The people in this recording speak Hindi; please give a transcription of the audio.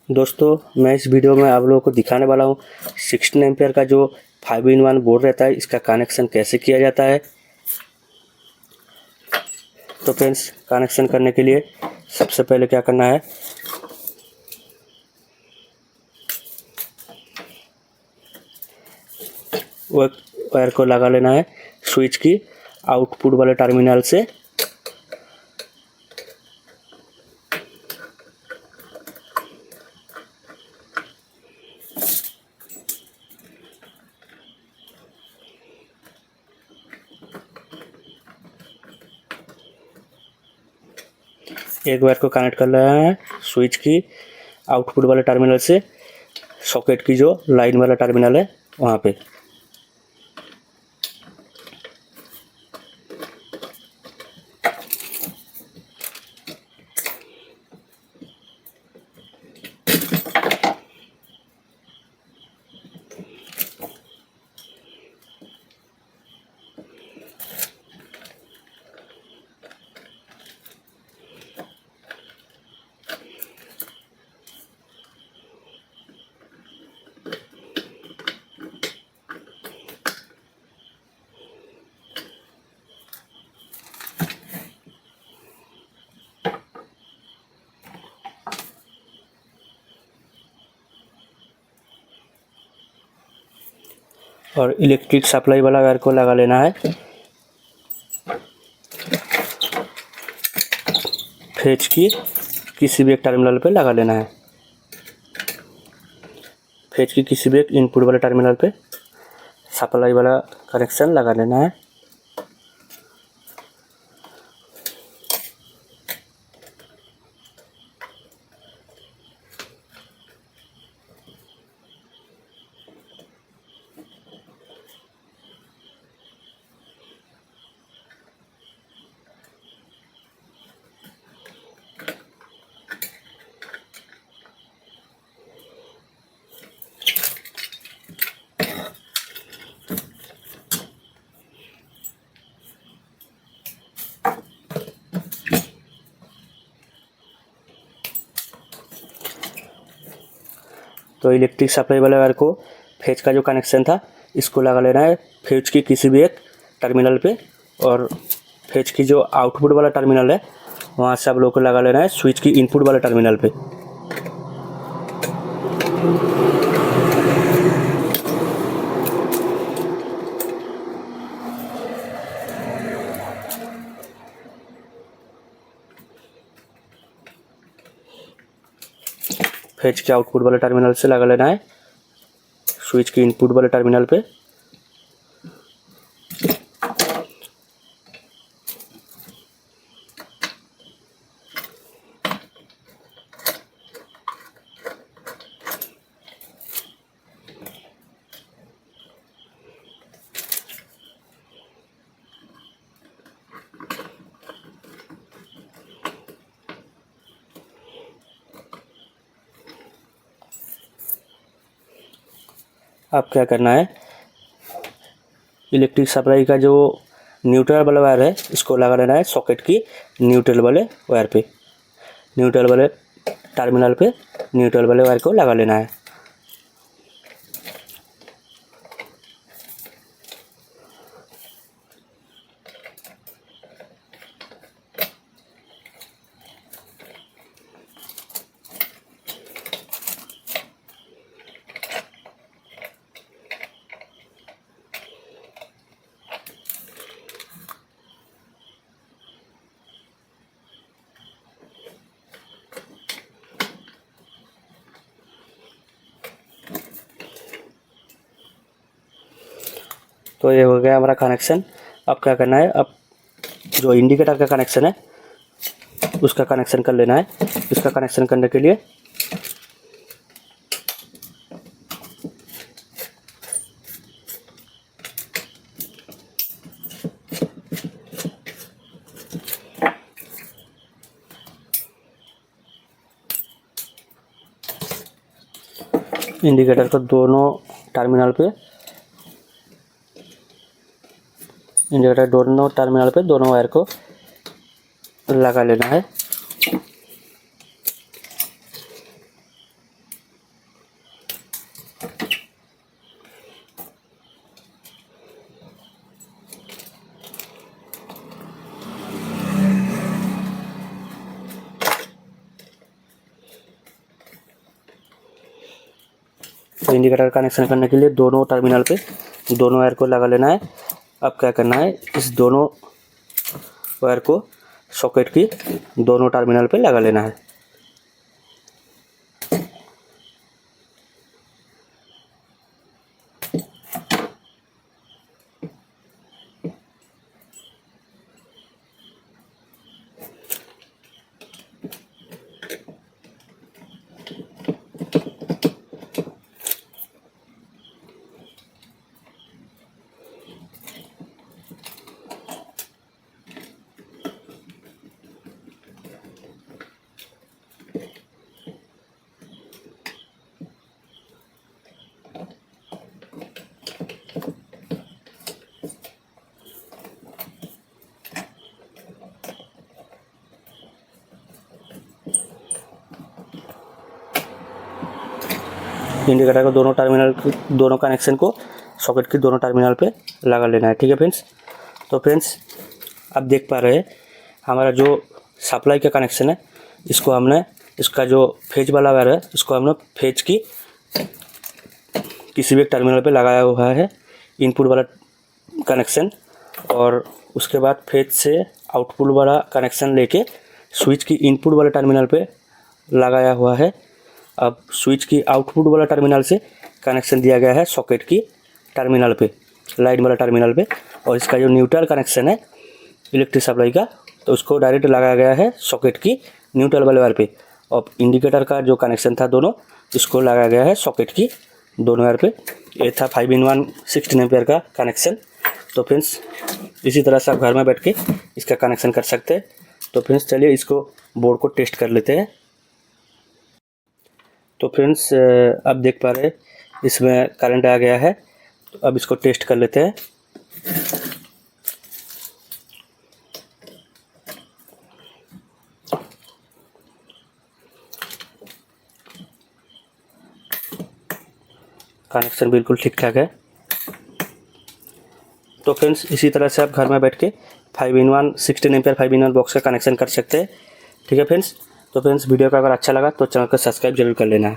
दोस्तों मैं इस वीडियो में आप लोगों को दिखाने वाला हूँ 16 एम्पियर का जो 5-in-1 बोर्ड रहता है, इसका कनेक्शन कैसे किया जाता है। तो फ्रेंड्स, कनेक्शन करने के लिए सबसे पहले क्या करना है, वायर को लगा लेना है स्विच की आउटपुट वाले टर्मिनल से। एक वायर को कनेक्ट कर लेना है स्विच की आउटपुट वाले टर्मिनल से सॉकेट की जो लाइन वाला टर्मिनल है वहाँ पे। और इलेक्ट्रिक सप्लाई वाला वायर को लगा लेना है फेज की किसी भी एक टर्मिनल पे लगा लेना है। फेज की किसी भी एक इनपुट वाले टर्मिनल पे सप्लाई वाला कनेक्शन लगा लेना है। तो इलेक्ट्रिक सप्लाई वाले वायर को फेज का जो कनेक्शन था इसको लगा लेना है फेज की किसी भी एक टर्मिनल पे, और फेज की जो आउटपुट वाला टर्मिनल है वहाँ से आप लोगों को लगा लेना है स्विच की इनपुट वाले टर्मिनल पे। फेज के आउटपुट वाले टर्मिनल से लगा लेना है स्विच की इनपुट वाले टर्मिनल पे। अब क्या करना है, इलेक्ट्रिक सप्लाई का जो न्यूट्रल वाला वायर है इसको लगा लेना है सॉकेट की न्यूट्रल वाले वायर पे, न्यूट्रल वाले टर्मिनल पे न्यूट्रल वाले वायर को लगा लेना है। तो ये हो गया हमारा कनेक्शन। अब क्या करना है, अब जो इंडिकेटर का कनेक्शन है उसका कनेक्शन कर लेना है। इसका कनेक्शन करने के लिए इंडिकेटर को दोनों टर्मिनल पे दोनों वायर को लगा लेना है। तो इंडिकेटर कनेक्शन करने के लिए दोनों टर्मिनल पे दोनों वायर को लगा लेना है। अब क्या करना है, इस दोनों वायर को सॉकेट की दोनों टर्मिनल पे लगा लेना है। इंडिकेटर को दोनों कनेक्शन को सॉकेट की दोनों टर्मिनल पे लगा लेना है। ठीक है फ्रेंड्स। तो फ्रेंड्स आप देख पा रहे हैं हमारा जो सप्लाई का कनेक्शन है, इसको हमने इसका जो फेज वाला वायर है इसको हमने फेज की किसी भी एक टर्मिनल पे लगाया हुआ है, इनपुट वाला कनेक्शन। और उसके बाद फेज से आउटपुट वाला कनेक्शन लेके स्विच की इनपुट वाले टर्मिनल पे लगाया हुआ है। अब स्विच की आउटपुट वाला टर्मिनल से कनेक्शन दिया गया है सॉकेट की टर्मिनल पे, लाइन वाला टर्मिनल पे। और इसका जो न्यूट्रल कनेक्शन है इलेक्ट्रिक सप्लाई का, तो उसको डायरेक्ट लगाया गया है सॉकेट की न्यूट्रल वाले वायर पे। और इंडिकेटर का जो कनेक्शन था दोनों, इसको लगाया गया है सॉकेट की दोनों वायर पे। ये था 5-in-1 16 एम्पियर का कनेक्शन। तो फ्रेंड्स इसी तरह से आप घर में बैठ के इसका कनेक्शन कर सकते हैं। तो फ्रेंड्स चलिए इसको बोर्ड को टेस्ट कर लेते हैं। तो फ्रेंड्स आप देख पा रहे हैं इसमें करंट आ गया है। तो अब इसको टेस्ट कर लेते हैं। कनेक्शन बिल्कुल ठीक ठाक है। तो फ्रेंड्स इसी तरह से आप घर में बैठ के 5-in-1 16 एम्पियर 5-in-1 बॉक्स का कनेक्शन कर सकते हैं। ठीक है फ्रेंड्स। तो फ्रेंड्स वीडियो का अगर अच्छा लगा तो चैनल को सब्सक्राइब जरूर कर लेना है।